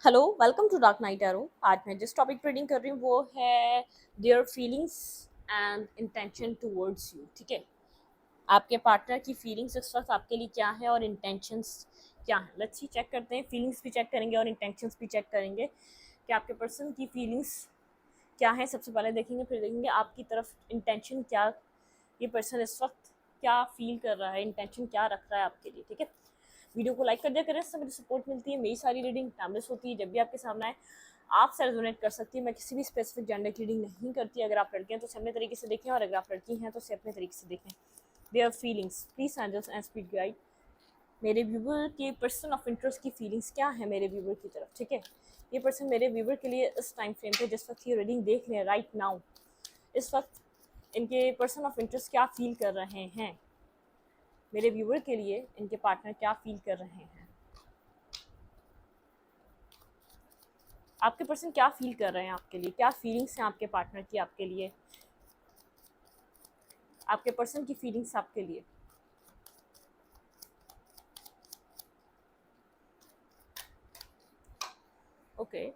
Hello, welcome to dark night arrow. आज मैं जिस टॉपिक पर रीडिंग कर रही हूँ वो है their feelings and intention towards you. ठीक है, आपके पार्टनर की फीलिंग्स इस वक्त आपके लिए क्या है और इंटेंशंस क्या है। लेट्स सी, चेक करते हैं। फीलिंग्स भी चेक करेंगे और इंटेंशंस भी चेक करेंगे कि आपके पर्सन की फीलिंग्स क्या है। सबसे पहले देखेंगे, फिर देखेंगे आपकी तरफ इंटेंशन क्या, ये पर्सन इस वक्त क्या फील कर रहा है, इंटेंशन क्या रख रहा है आपके लिए। ठीक है, वीडियो को लाइक कर दिया करें, इससे मुझे सपोर्ट मिलती है। मेरी सारी रीडिंग टाइमलेस होती है, जब भी आपके सामने आए आपसे रेजोनेट कर सकती है। मैं किसी भी स्पेसिफिक जेंडर की रीडिंग नहीं करती। अगर आप लड़के हैं तो उसे अपने तरीके से देखें, और अगर आप लड़की हैं तो उसे अपने तरीके से देखें। Their feelings, please angels and spirit guide, मेरे व्यूवर के पर्सन ऑफ इंटरेस्ट की फीलिंग्स क्या है मेरे व्यूवर की तरफ। ठीक है, ये पर्सन मेरे व्यूवर के लिए इस टाइम फ्रेम पे जिस वक्त ये रीडिंग देख रहे हैं राइट नाउ, इस वक्त इनके पर्सन ऑफ इंटरेस्ट क्या फील कर रहे हैं मेरे व्यूवर के लिए, इनके पार्टनर क्या फील कर रहे हैं, आपके पर्सन क्या फील कर रहे हैं आपके लिए, क्या फीलिंग्स हैं आपके पार्टनर की आपके लिए, आपके पर्सन की फीलिंग्स आपके लिए। ओके,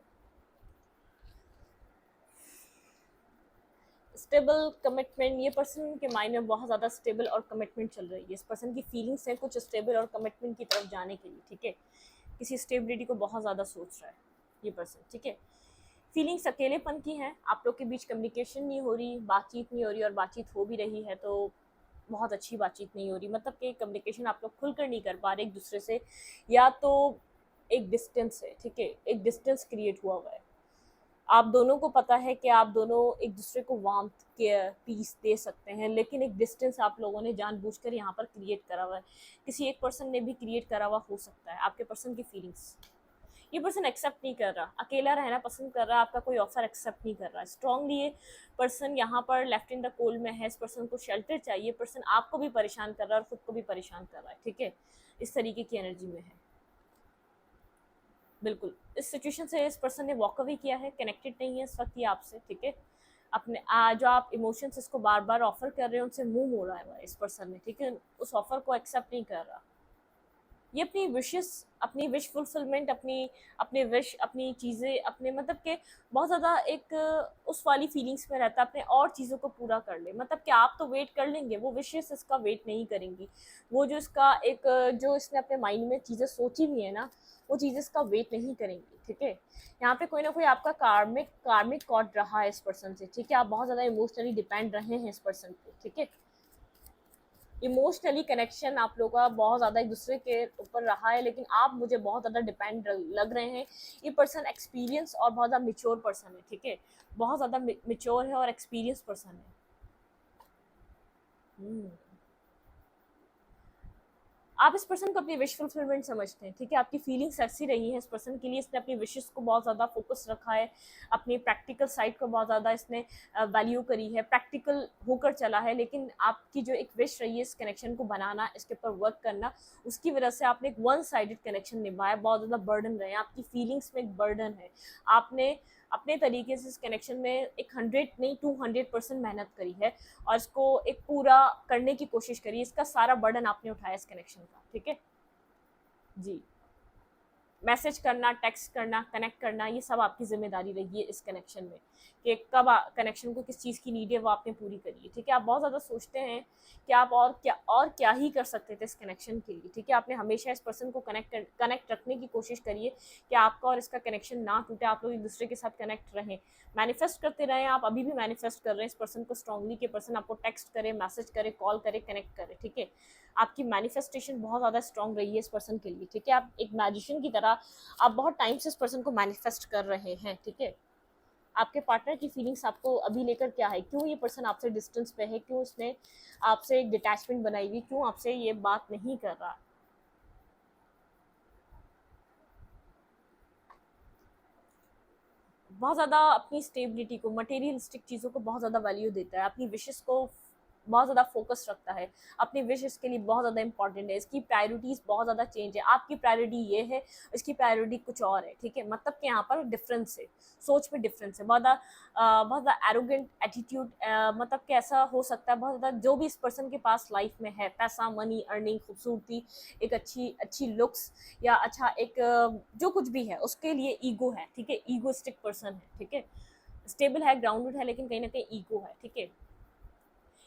स्टेबल कमिटमेंट, ये पर्सन के माइंड में बहुत ज़्यादा स्टेबल और कमिटमेंट चल रही है। इस पर्सन की फीलिंग्स हैं कुछ स्टेबल और कमिटमेंट की तरफ जाने के लिए। ठीक है, किसी स्टेबिलिटी को बहुत ज़्यादा सोच रहा है ये पर्सन। ठीक है, फीलिंग्स अकेलेपन की हैं, आप लोग के बीच कम्युनिकेशन नहीं हो रही, बातचीत नहीं हो रही, और बातचीत हो भी रही है तो बहुत अच्छी बातचीत नहीं हो रही। मतलब कि कम्युनिकेशन आप लोग खुलकर नहीं कर पा रहे एक दूसरे से, या तो एक डिस्टेंस है। ठीक है, एक डिस्टेंस क्रिएट हुआ हुआ है। आप दोनों को पता है कि आप दोनों एक दूसरे को वार्मथ केयर पीस दे सकते हैं, लेकिन एक डिस्टेंस आप लोगों ने जानबूझकर यहाँ पर क्रिएट करा हुआ है। किसी एक पर्सन ने भी क्रिएट करा हुआ हो सकता है आपके पर्सन की फीलिंग्स। ये पर्सन एक्सेप्ट नहीं कर रहा, अकेला रहना पसंद कर रहा है, आपका कोई ऑफर एक्सेप्ट नहीं कर रहा स्ट्रांगली। ये पर्सन यहाँ पर लेफ्ट इन द कोल्ड में है। इस पर्सन को शेल्टर चाहिए। पर्सन आपको भी परेशान कर रहा है और खुद को भी परेशान कर रहा है। ठीक है, इस तरीके की एनर्जी में है। बिल्कुल, इस सिचुएशन से इस पर्सन ने वॉक अवे किया है, कनेक्टेड नहीं है इस वक्त ये आपसे। ठीक है, अपने जो आप इमोशंस इसको बार बार ऑफर कर रहे हैं उनसे मुंह मोड़ा है इस पर्सन ने। ठीक है, उस ऑफर को एक्सेप्ट नहीं कर रहा। ये अपनी विशेस, अपनी विश फुलफिलमेंट, अपनी अपने विश, अपनी चीज़ें, अपने मतलब के बहुत ज़्यादा एक उस वाली फीलिंग्स में रहता है, अपने और चीज़ों को पूरा कर ले। मतलब कि आप तो वेट कर लेंगे, वो विशेस इसका वेट नहीं करेंगी। वो जो इसका एक जो इसने अपने माइंड में चीज़ें सोची हुई है ना, वो चीज़ें इसका वेट नहीं करेंगी। ठीक है, यहाँ पे कोई ना कोई आपका कार्मिक कार्मिक कॉर्ड रहा है इस पर्सन से। ठीक है, आप बहुत ज़्यादा इमोशनली डिपेंड रहे हैं इस पर्सन पे। ठीक है, इमोशनली कनेक्शन आप लोगों का बहुत ज़्यादा एक दूसरे के ऊपर रहा है, लेकिन आप मुझे बहुत ज़्यादा डिपेंड लग रहे हैं। ये पर्सन एक्सपीरियंस और बहुत ज़्यादा मिच्योर पर्सन है। ठीक है, बहुत ज़्यादा मिच्योर है और एक्सपीरियंस पर्सन है। हम्म, आप इस पर्सन को अपनी विश फुलफिलमेंट समझते हैं। ठीक है, आपकी फीलिंग्स ऐसी रही हैं इस पर्सन के लिए, इसने अपनी विशेस को बहुत ज़्यादा फोकस रखा है, अपनी प्रैक्टिकल साइड को बहुत ज़्यादा इसने वैल्यू करी है, प्रैक्टिकल होकर चला है। लेकिन आपकी जो एक विश रही है इस कनेक्शन को बनाना, इसके ऊपर वर्क करना, उसकी वजह से आपने एक वन साइडेड कनेक्शन निभाया, बहुत ज़्यादा बर्डन रहे, आपकी फीलिंग्स में एक बर्डन है। आपने अपने तरीके से इस कनेक्शन में एक 100 नहीं 200% मेहनत करी है, और इसको एक पूरा करने की कोशिश करी। इसका सारा बर्डन आपने उठाया इस कनेक्शन का। ठीक है जी, मैसेज करना, टेक्स्ट करना, कनेक्ट करना, ये सब आपकी जिम्मेदारी रही है इस कनेक्शन में, कि कब कनेक्शन को किस चीज़ की नीड है वो आपने पूरी करी है। ठीक है, आप बहुत ज़्यादा सोचते हैं कि आप और क्या ही कर सकते थे इस कनेक्शन के लिए। ठीक है, आपने हमेशा इस पर्सन को कनेक्ट रखने की कोशिश करी है कि आपका और इसका कनेक्शन ना टूटे, आप लोग एक दूसरे के साथ कनेक्ट रहें, मैनिफेस्ट करते रहें। आप अभी भी मैनिफेस्ट कर रहे हैं इस पर्सन को स्ट्रांगली, के पर्सन आपको टेक्स्ट करे, मैसेज करे, कॉल करे, कनेक्ट करे। ठीक है, आपकी मैनिफेस्टेशन बहुत ज़्यादा स्ट्रांग रही है इस पर्सन के लिए। ठीक है, आप एक मैजिशियन की तरह आप बहुत टाइम से इस पर्सन को मैनिफेस्ट कर रहे हैं। ठीक है, आपके पार्टनर की फीलिंग्स आपको अभी लेकर क्या है, क्यों ये पर्सन आपसे डिस्टेंस पे है, क्यों उसने आपसे एक डिटैचमेंट बनाई हुई, क्यों आपसे ये बात नहीं कर रहा। बहुत ज़्यादा अपनी स्टेबिलिटी को, मटेरियलिस्टिक चीज़ों को बहुत ज़्यादा वैल्यू देता है, अपनी विशेस को बहुत ज़्यादा फोकस रखता है, अपनी विशेस के लिए बहुत ज़्यादा इंपॉर्टेंट है, इसकी प्रायोरिटीज़ बहुत ज़्यादा चेंज है, आपकी प्रायोरिटी ये है, इसकी प्रायोरिटी कुछ और है, ठीक है। मतलब कि यहाँ पर डिफरेंस है, सोच में डिफरेंस है, बहुत ज़्यादा एरोगेंट एटीट्यूड, मतलब कि ऐसा हो सकता है बहुत ज़्यादा जो भी इस पर्सन के पास लाइफ में है, पैसा, मनी, अर्निंग, खूबसूरती, एक अच्छी अच्छी लुक्स या अच्छा एक जो कुछ भी है उसके लिए ईगो है, ठीक है, ईगोइस्टिक पर्सन है, ठीक है। स्टेबल है, ग्राउंडेड है, लेकिन कहीं ना कहीं ईगो है, ठीक है।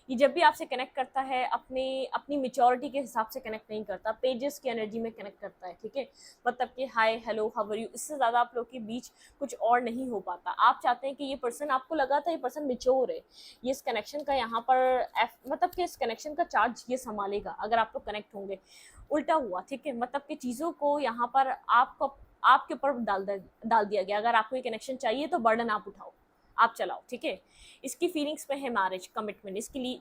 ये जब भी आपसे कनेक्ट करता है अपने अपनी मेच्योरिटी के हिसाब से कनेक्ट नहीं करता, पेजेस की एनर्जी में कनेक्ट करता है, ठीक है। मतलब कि हाय, हेलो, हाउ आर यू, इससे ज़्यादा आप लोग के बीच कुछ और नहीं हो पाता। आप चाहते हैं कि ये पर्सन, आपको लगा था ये पर्सन मेच्योर है, ये इस कनेक्शन का यहाँ पर मतलब कि इस कनेक्शन का चार्ज ये संभालेगा अगर आप लोग कनेक्ट होंगे। उल्टा हुआ, ठीक है, मतलब कि चीज़ों को यहाँ पर आपको आपके ऊपर डाल दिया गया, अगर आपको ये कनेक्शन चाहिए तो बर्डन आप उठाओ, आप चलाओ, ठीक है। इसकी फीलिंग्स में है मैरिज, कमिटमेंट, इसके लिए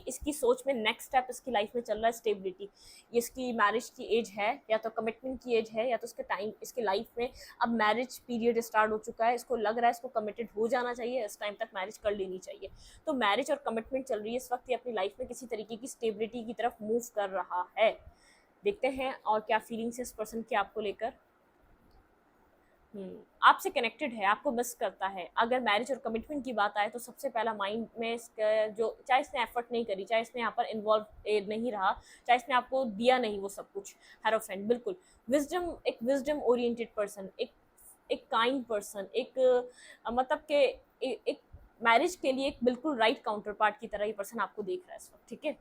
इसकी सोच में नेक्स्ट स्टेप इसकी लाइफ में चल रहा है स्टेबिलिटी। ये इसकी मैरिज की एज है या तो कमिटमेंट की एज है या तो इसके टाइम, इसके लाइफ में अब मैरिज पीरियड स्टार्ट हो चुका है, इसको लग रहा है इसको कमिटेड हो जाना चाहिए, इस टाइम तक मैरिज कर लेनी चाहिए। तो मैरिज और कमिटमेंट चल रही है इस वक्त, ये अपनी लाइफ में किसी तरीके की स्टेबिलिटी की तरफ मूव कर रहा है। देखते हैं और क्या फीलिंग्स है इस पर्सन की आपको लेकर। आपसे कनेक्टेड है, आपको मिस करता है। अगर मैरिज और कमिटमेंट की बात आए तो सबसे पहला माइंड में इसका जो, चाहे इसने एफर्ट नहीं करी, चाहे इसने यहाँ पर इन्वॉल्व नहीं रहा, चाहे इसने आपको दिया नहीं वो सब कुछ, हेरोफेंट, बिल्कुल विजडम, एक विजडम ओरिएंटेड पर्सन, एक काइंड पर्सन, एक मतलब के एक मैरिज के लिए एक बिल्कुल राइट काउंटर पार्ट की तरह ये पर्सन आपको देख रहा है इस वक्त, ठीक है।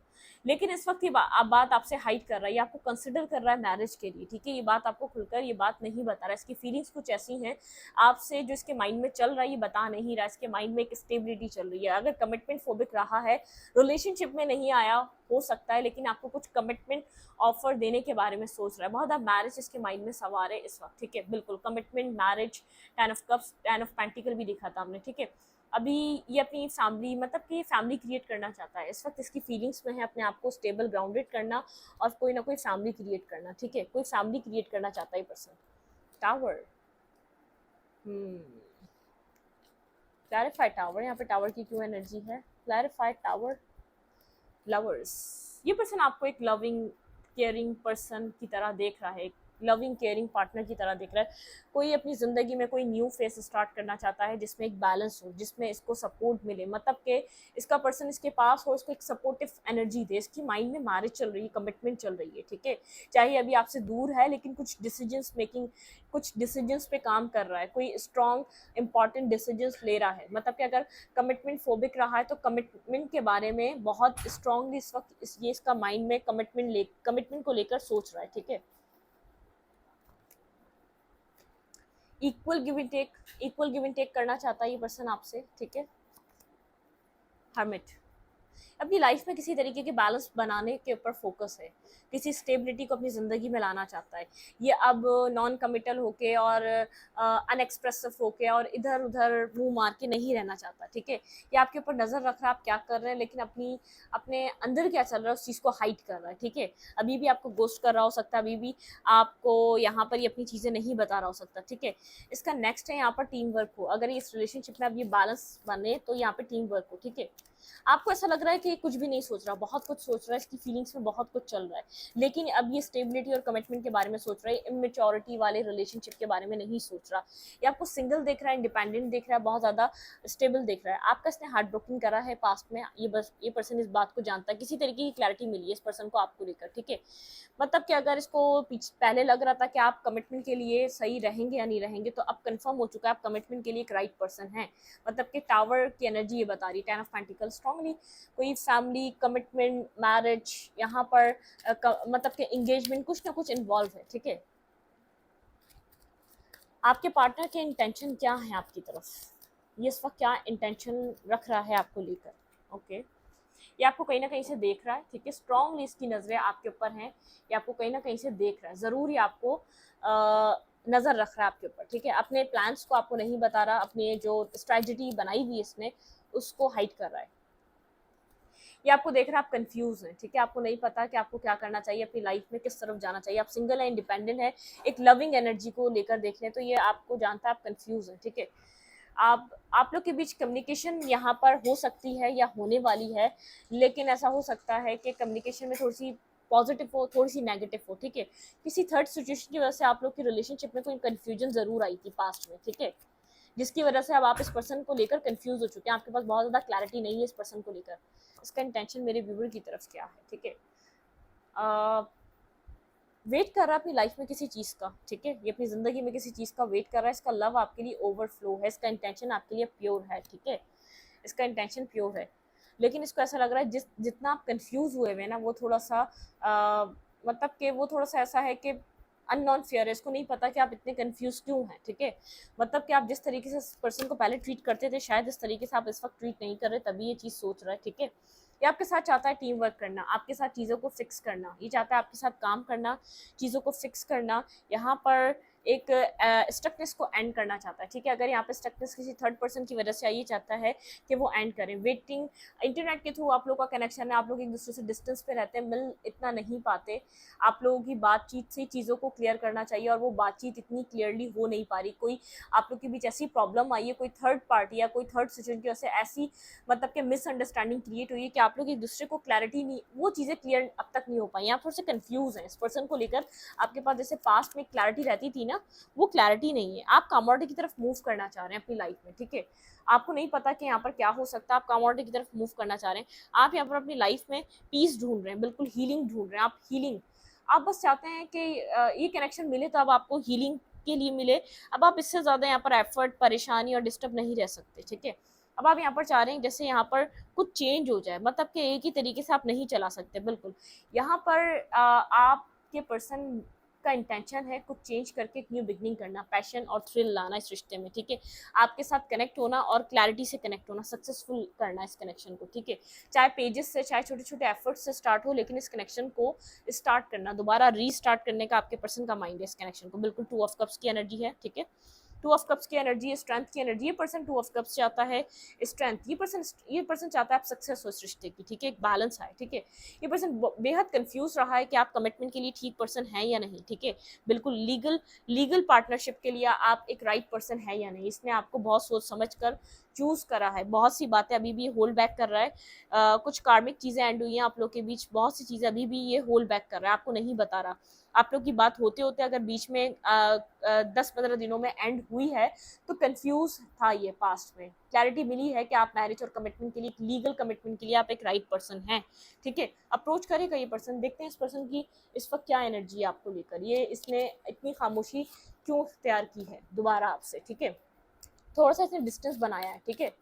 लेकिन इस वक्त ये बात आपसे हाइड कर रहा है, ये आपको कंसिडर कर रहा है मैरिज के लिए, ठीक है। ये बात आपको खुलकर ये बात नहीं बता रहा है, इसकी फीलिंग्स कुछ ऐसी हैं आपसे जो इसके माइंड में चल रहा है, ये बता नहीं रहा, इसके माइंड में एक स्टेबिलिटी चल रही है। अगर कमिटमेंट फोबिक रहा है, रिलेशनशिप में नहीं आया हो सकता है, लेकिन आपको कुछ कमिटमेंट ऑफर देने के बारे में सोच रहा है, बहुत मैरिज इसके माइंड में सवार है इस वक्त, ठीक है, बिल्कुल commitment, marriage, ten of cups, ten of pentacle भी दिखा था हमने, ठीक है। अभी ये अपनी फैमिली, मतलब कि फैमिली क्रिएट करना चाहता है इस वक्त, इसकी फीलिंग्स में है अपने आप को स्टेबल, ग्राउंडेड करना और कोई ना कोई फैमिली क्रिएट करना, ठीक है, कोई फैमिली क्रिएट करना चाहता है पर्सन। टावर, क्लैरिफाइड टावर, यहाँ पे टावर की क्यों एनर्जी है, क्लैरिफाइड टावर, लवर्स, ये पर्सन आपको एक लविंग केयरिंग पर्सन की तरह देख रहा है, एक लविंग केयरिंग पार्टनर की तरह देख रहा है। कोई अपनी ज़िंदगी में कोई न्यू फेस स्टार्ट करना चाहता है जिसमें एक बैलेंस हो, जिसमें इसको सपोर्ट मिले, मतलब कि इसका पर्सन इसके पास हो, इसको एक सपोर्टिव एनर्जी दे। इसकी माइंड में मैरिज चल रही है, कमिटमेंट चल रही है, ठीक है। चाहे अभी आपसे दूर है लेकिन कुछ डिसीजंस मेकिंग, कुछ डिसीजंस पे काम कर रहा है, कोई स्ट्रॉन्ग इंपॉर्टेंट डिसीजंस ले रहा है। मतलब कि अगर कमिटमेंट फोबिक रहा है तो कमिटमेंट के बारे में बहुत स्ट्रांगली इस वक्त ये इसका माइंड में कमिटमेंट को लेकर सोच रहा है, ठीक है। इक्वल गिव एंड टेक करना चाहता है ये पर्सन आपसे, ठीक है। हर्मिट, अपनी लाइफ में किसी तरीके के बैलेंस बनाने के ऊपर फोकस है, किसी स्टेबिलिटी को अपनी ज़िंदगी में लाना चाहता है। ये अब नॉन कमिटल होके और अनएक्सप्रेसिव होके और इधर उधर मुंह मार के नहीं रहना चाहता, ठीक है। ये आपके ऊपर नज़र रख रहा है आप क्या कर रहे हैं, लेकिन अपने अंदर क्या चल रहा है उस चीज़ को हाइड कर रहा है, ठीक है। अभी भी आपको गोस्ट कर रहा हो सकता है, अभी भी आपको यहाँ पर ये अपनी चीज़ें नहीं बता रहा हो सकता, ठीक है। इसका नेक्स्ट है यहाँ पर टीम वर्क हो, अगर ये इस रिलेशनशिप में अब ये बैलेंस बने तो यहाँ पे टीम वर्क हो, ठीक है। आपको ऐसा लग रहा है कि कुछ भी नहीं सोच रहा, बहुत कुछ सोच रहा है, इसकी फीलिंग्स में बहुत कुछ चल रहा है, लेकिन अब ये स्टेबिलिटी और कमिटमेंट के बारे में सोच रहा है, इमेच्योरिटी वाले रिलेशनशिप के बारे में नहीं सोच रहा। ये आपको सिंगल देख रहा है, इंडिपेंडेंट देख रहा है, बहुत ज़्यादा स्टेबल देख रहा है। आपका इसने हार्ट ब्रोकन करा है पास्ट में, ये पर्सन इस बात को जानता है, किसी तरीके की क्लैरिटी मिली है इस पर्सन को आपको लेकर, ठीक है। मतलब कि अगर इसको पहले लग रहा था कि आप कमिटमेंट के लिए सही रहेंगे या नहीं रहेंगे, तो अब कंफर्म हो चुका है आप कमिटमेंट के लिए एक राइट पर्सन है। मतलब कि टावर की एनर्जी ये बता रही है, टेन ऑफ पेंटिकल स्ट्रांगली कोई फैमिली, कमिटमेंट, मैरिज, यहाँ पर मतलब कि एंगेजमेंट, कुछ ना कुछ इन्वॉल्व है, ठीक है। आपके पार्टनर के इंटेंशन क्या है आपकी तरफ, ये इस वक्त क्या इंटेंशन रख रहा है आपको लेकर, ओके। ये आपको कहीं ना कहीं से देख रहा है, ठीक है, स्ट्रांगली इसकी नज़रें आपके ऊपर हैं, ये आपको कहीं ना कहीं से देख रहा है, ज़रूर ही आपको नज़र रख रहा है आपके ऊपर, ठीक है। अपने प्लान्स को आपको नहीं बता रहा, अपनी जो स्ट्रेटजी बनाई हुई इसने उसको हाइड कर रहा है। ये आपको देख रहा है, आप कंफ्यूज हैं, ठीक है, आपको नहीं पता कि आपको क्या करना चाहिए, अपनी लाइफ में किस तरफ जाना चाहिए। आप सिंगल है, इंडिपेंडेंट है, एक लविंग एनर्जी को लेकर देख रहे हैं, तो ये आपको जानता है आप कंफ्यूज हैं, ठीक है। आप लोग के बीच कम्युनिकेशन यहाँ पर हो सकती है या होने वाली है, लेकिन ऐसा हो सकता है कि कम्युनिकेशन में थोड़ी सी पॉजिटिव हो, थोड़ी सी नेगेटिव हो, ठीक है। किसी थर्ड सिचुएशन की वजह से आप लोग की रिलेशनशिप में कोई कंफ्यूजन जरूर आई थी पास्ट में, ठीक है, जिसकी वजह से अब आप इस पर्सन को लेकर कंफ्यूज हो चुके हैं, आपके पास बहुत ज़्यादा क्लैरिटी नहीं है इस पर्सन को लेकर। इसका इंटेंशन मेरे व्यूअर की तरफ क्या है, ठीक है। वेट कर रहा है अपनी लाइफ में किसी चीज़ का, ठीक है, ये अपनी ज़िंदगी में किसी चीज़ का वेट कर रहा है, इसका लव आपके लिए ओवरफ्लो है, इसका इंटेंशन आपके लिए प्योर है, ठीक है, इसका इंटेंशन प्योर है। लेकिन इसको ऐसा लग रहा है जितना आप कंफ्यूज हुए हुए ना, वो थोड़ा सा मतलब कि वो थोड़ा सा ऐसा है कि अननोन फियर है, इसको नहीं पता कि आप इतने कंफ्यूज क्यों हैं, ठीक है। मतलब कि आप जिस तरीके से पर्सन को पहले ट्रीट करते थे, शायद इस तरीके से आप इस वक्त ट्रीट नहीं कर रहे, तभी ये चीज़ सोच रहा है, ठीक है। ये आपके साथ चाहता है टीम वर्क करना, आपके साथ चीज़ों को फिक्स करना, ये चाहता है आपके साथ काम करना, चीज़ों को फिक्स करना, यहाँ पर एक स्टकनेस को एंड करना चाहता है, ठीक है। अगर यहाँ पे स्टकनेस किसी थर्ड पर्सन की वजह से आई, ये चाहता है कि वो एंड करें। वेटिंग, इंटरनेट के थ्रू आप लोग का कनेक्शन है, आप लोग एक दूसरे से डिस्टेंस पे रहते हैं, मिल इतना नहीं पाते, आप लोगों की बातचीत से चीज़ों को क्लियर करना चाहिए, और वो बातचीत इतनी क्लियरली हो नहीं पा रही। कोई आप लोग के बीच ऐसी प्रॉब्लम आई है, कोई थर्ड पार्टी या कोई थर्ड सिचुएशन की वजह से ऐसी मतलब कि मिसअंडरस्टैंडिंग क्रिएट हुई है कि आप लोग एक दूसरे को क्लैरिटी नहीं, वो चीज़ें क्लियर अब तक नहीं हो पाई, आप थोड़े से कंफ्यूज हैं इस पर्सन को लेकर। आपके पास जैसे पास्ट में क्लैरिटी रहती थी ना, वो क्लैरिटी नहीं है, आप कमोडिटी की तरफ मूव करना चाह रहे हैं अपनी लाइफ में, ठीक है। आपको नहीं पता कि यहाँ पर क्या हो सकता है, आप कमोडिटी की तरफ मूव करना चाह रहे हैं, आप यहाँ पर अपनी लाइफ में पीस ढूंढ रहे हैं, बिल्कुल हीलिंग ढूंढ रहे हैं, आप हीलिंग, आप बस चाहते हैं कि ये कनेक्शन मिले तो अब आपको हीलिंग के लिए मिले। अब आप इससे ज़्यादा यहाँ पर एफर्ट, परेशानी और डिस्टर्ब नहीं रह सकते, ठीक है। अब आप यहाँ पर चाह रहे हैं जैसे यहाँ पर कुछ चेंज हो जाए, मतलब कि एक ही तरीके से आप नहीं चला सकते, बिल्कुल। यहाँ पर आपके पर्सन का इंटेंशन है कुछ चेंज करके एक न्यू बिगनिंग करना, पैशन और थ्रिल लाना इस रिश्ते में, ठीक है। आपके साथ कनेक्ट होना और क्लैरिटी से कनेक्ट होना, सक्सेसफुल करना इस कनेक्शन को, ठीक है। चाहे पेजेस से, चाहे छोटे छोटे एफर्ट्स से स्टार्ट हो, लेकिन इस कनेक्शन को स्टार्ट करना, दोबारा रीस्टार्ट करने का आपके पर्सन का माइंड है इस कनेक्शन को, बिल्कुल। 2 ऑफ कप्स की एनर्जी है, ठीक है। 2 ऑफ कप्स की एनर्जी है, स्ट्रेंथ की एनर्जी। ये पर्सन 2 ऑफ कप्स चाहता है स्ट्रेंथ, ये पर्सन चाहता है आप सक्सेस हो इस रिश्ते की, ठीक है, एक बैलेंस है, ठीक है। ये पर्सन बेहद कंफ्यूज रहा है कि आप कमिटमेंट के लिए ठीक पर्सन है या नहीं, ठीक है, बिल्कुल। लीगल पार्टनरशिप के लिए आप एक राइट पर्सन है या नहीं, इसने आपको बहुत सोच समझ कर चूज करा है, बहुत सी बातें अभी भी ये होल्ड बैक कर रहा है, कुछ कार्मिक चीजें एंड हुई हैं आप लोग के बीच, बहुत सी चीजें अभी भी ये होल्ड बैक कर रहा है, आपको नहीं बता रहा। आप लोग की बात होते होते अगर बीच में 10-15 दिनों में एंड हुई है, तो कंफ्यूज था ये पास्ट में, क्लैरिटी मिली है कि आप मैरिज और कमिटमेंट के लिए, लीगल कमिटमेंट के लिए आप एक राइट पर्सन हैं, ठीक है। अप्रोच करेगा ये पर्सन, देखते हैं इस पर्सन की इस वक्त क्या एनर्जी है आपको लेकर, ये इसने इतनी खामोशी क्यों इख्तियार की है दोबारा आपसे, ठीक है। थोड़ा सा इसने डिस्टेंस बनाया है, ठीक है,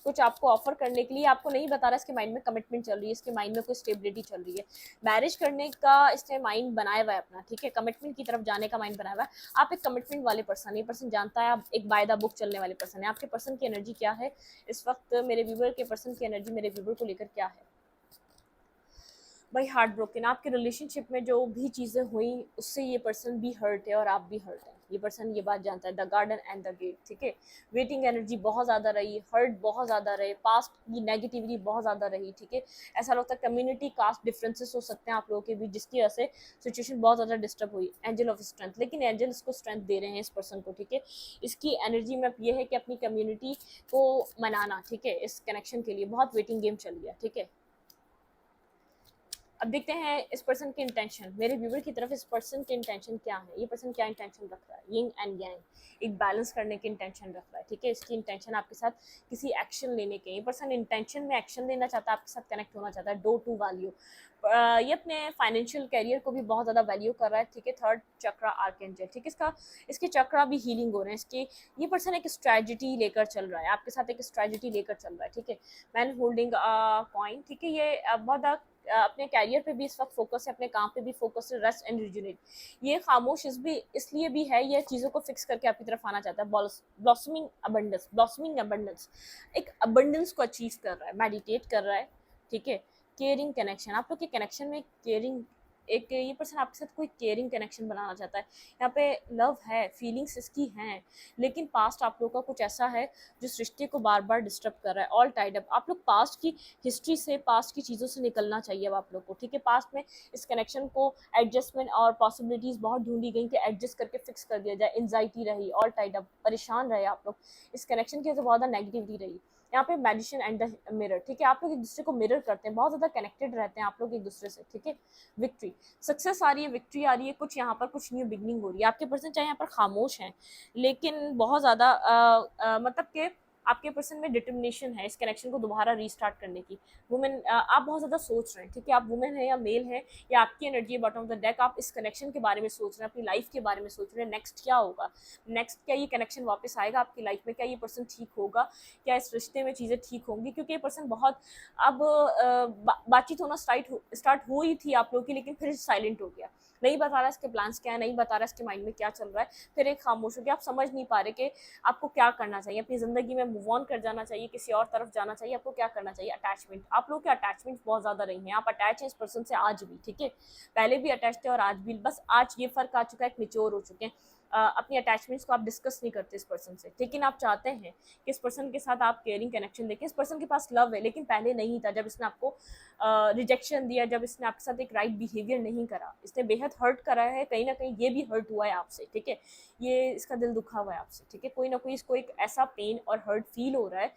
कुछ आपको ऑफर करने के लिए। आपको नहीं बता रहा इसके माइंड में कमिटमेंट चल रही है, इसके माइंड में कोई स्टेबिलिटी चल रही है, मैरिज करने का इसने माइंड बनाया हुआ है अपना, ठीक है, कमिटमेंट की तरफ जाने का माइंड बनाया हुआ है। आप एक कमिटमेंट वाले पर्सन, ये पर्सन जानता है आप एक बाय द बुक चलने वाले पर्सन है। आपके पर्सन की एनर्जी क्या है इस वक्त, मेरे व्यूवर के पर्सन की एनर्जी मेरे व्यूवर को लेकर क्या है भाई? Heart broken. आपके रिलेशनशिप में जो भी चीज़ें हुई उससे ये पर्सन भी हर्ट है और आप भी हर्ट है, ये पर्सन ये बात जानता है। The garden and the gate, ठीक है। वेटिंग एनर्जी बहुत ज़्यादा रही, हर्ट बहुत ज़्यादा रहे, पास्ट की नेगेटिविटी बहुत ज़्यादा रही, ठीक है। ऐसा लगता है कम्युनिटी कास्ट डिफरेंसेस हो सकते हैं आप लोगों के बीच, जिसकी वजह से सिचुएशन बहुत ज़्यादा डिस्टर्ब हुई। एंजल ऑफ स्ट्रेंथ, लेकिन एंजल इसको स्ट्रेंथ दे रहे हैं इस पर्सन को, ठीक है। इसकी एनर्जी में ये है कि अपनी कम्युनिटी को मनाना, ठीक है, इस कनेक्शन के लिए बहुत वेटिंग गेम चल गया, ठीक है। अब देखते हैं इस पर्सन की इंटेंशन, मेरे व्यूवर की तरफ इस पर्सन की इंटेंशन क्या है, ये पर्सन क्या इंटेंशन रख रहा है। यिंग एंड यांग, एक बैलेंस करने की इंटेंशन रख रहा है, ठीक है। इसकी इंटेंशन आपके साथ किसी एक्शन लेने के, ये पर्सन इंटेंशन में एक्शन लेना चाहता है, आपके साथ कनेक्ट होना चाहता है। डो टू वैल्यू, ये अपने फाइनेंशियल कैरियर को भी बहुत ज़्यादा वैल्यू कर रहा है, ठीक है। थर्ड चक्रा आर्कएंजल, ठीक है, इसके चक्रा भी हीलिंग हो रहे हैं इसके। ये पर्सन एक स्ट्रेटजी लेकर चल रहा है, आपके साथ एक स्ट्रेटजी लेकर चल रहा है, ठीक है। मैन होल्डिंग कॉइन, ठीक है, ये बहुत अपने कैरियर पे भी इस वक्त फोकस है, अपने काम पे भी फोकस है। रेस्ट एंड रिजुनेट, ये खामोश इसलिए भी है, ये चीज़ों को फिक्स करके आपकी तरफ आना चाहता है। ब्लॉसमिंग अबंडेंस, एक अबंडेंस को अचीव कर रहा है, मेडिटेट कर रहा है, ठीक है। केयरिंग कनेक्शन, आप लोग के कनेक्शन में केयरिंग एक ये पर्सन आपके साथ कोई केयरिंग कनेक्शन बनाना चाहता है। यहाँ पे लव है, फीलिंग्स इसकी हैं, लेकिन पास्ट आप लोग का कुछ ऐसा है जो इस रिश्ते को बार बार डिस्टर्ब कर रहा है, ऑल टाइड अप। आप लोग पास्ट की हिस्ट्री से, पास्ट की चीज़ों से निकलना चाहिए अब आप लोग को, ठीक है। पास्ट में इस कनेक्शन को एडजस्टमेंट और पॉसिबिलिटीज़ बहुत ढूंढी गई कि एडजस्ट करके फिक्स कर दिया जाए। एंजाइटी रही, ऑल टाइड अप, परेशान रहे आप लोग, इस कनेक्शन की वजह से बहुत ज़्यादा नेगेटिविटी रही। यहाँ पे मैजिशियन एंड द मिरर, ठीक है। आप लोग एक दूसरे को मिरर करते हैं, बहुत ज़्यादा कनेक्टेड रहते हैं आप लोग एक दूसरे से, ठीक है। विक्ट्री, सक्सेस आ रही है, विक्ट्री आ रही है, कुछ यहाँ पर कुछ न्यू बिगनिंग हो रही है। आपके पर्सन चाहे यहाँ पर खामोश हैं, लेकिन बहुत ज़्यादा मतलब कि आपके पर्सन में डिटर्मिनेशन है इस कनेक्शन को दोबारा रीस्टार्ट करने की। वुमेन, आप बहुत ज़्यादा सोच रहे हैं, ठीक है। आप वुमेन है या मेल है, या आपकी एनर्जी है बॉटम ऑफ द डेक, आप इस कनेक्शन के बारे में सोच रहे हैं, अपनी लाइफ के बारे में सोच रहे हैं, नेक्स्ट क्या होगा, नेक्स्ट क्या ये कनेक्शन वापस आएगा आपकी लाइफ में, क्या ये पर्सन ठीक होगा, क्या इस रिश्ते में चीज़ें ठीक होंगी। क्योंकि ये पर्सन बहुत अब बातचीत होना स्टार्ट हो ही थी आप लोगों की, लेकिन फिर साइलेंट हो गया, नहीं बता रहा इसके प्लान्स क्या है, नहीं बता रहा इसके माइंड में क्या चल रहा है, फिर एक खामोश हो गया। आप समझ नहीं पा रहे कि आपको क्या करना चाहिए, अपनी ज़िंदगी में मूव ऑन कर जाना चाहिए, किसी और तरफ जाना चाहिए, आपको क्या करना चाहिए। अटैचमेंट, आप लोग के अटैचमेंट्स बहुत ज़्यादा रही हैं, आप अटैच हैं इस पर्सन से आज भी, ठीक है। पहले भी अटैच थे और आज भी, बस आज ये फ़र्क आ चुका है, एक मेच्योर हो चुके हैं। अपनी अटैचमेंट्स को आप डिस्कस नहीं करते इस पर्सन से, लेकिन आप चाहते हैं कि इस पर्सन के साथ आप केयरिंग कनेक्शन देखें। इस पर्सन के पास लव है, लेकिन पहले नहीं था, जब इसने आपको रिजेक्शन दिया, जब इसने आपके साथ एक राइट बिहेवियर नहीं करा, इसने बेहद हर्ट करा है, कहीं ना कहीं ये भी हर्ट हुआ है आपसे, ठीक है। ये इसका दिल दुखा हुआ है आपसे, ठीक है। कोई ना कोई इसको एक ऐसा पेन और हर्ट फील हो रहा है,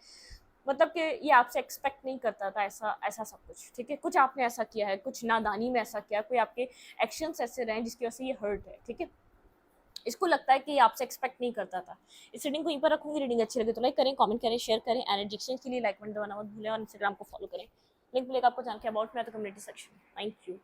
मतलब कि ये आपसे एक्सपेक्ट नहीं करता था ऐसा ऐसा सब कुछ, ठीक है। कुछ आपने ऐसा किया है, कुछ नादानी में ऐसा किया, कोई आपके एक्शंस ऐसे रहे जिसकी वजह से ये हर्ट है, ठीक है। इसको लगता है कि ये आपसे एक्सपेक्ट नहीं करता था। इस रीडिंग को यहीं पर रखूंगी। रीडिंग अच्छी लगे तो लाइक करें, कमेंट करें, शेयर करें। एनर्जी एक्सचेंज के लिए लाइक बटन दबाना मत भूलें और इंस्टाग्राम को फॉलो करें। लिंक मिलेगा आपको जान के अबाउट में तो कम्युनिटी सेक्शन। Thank you.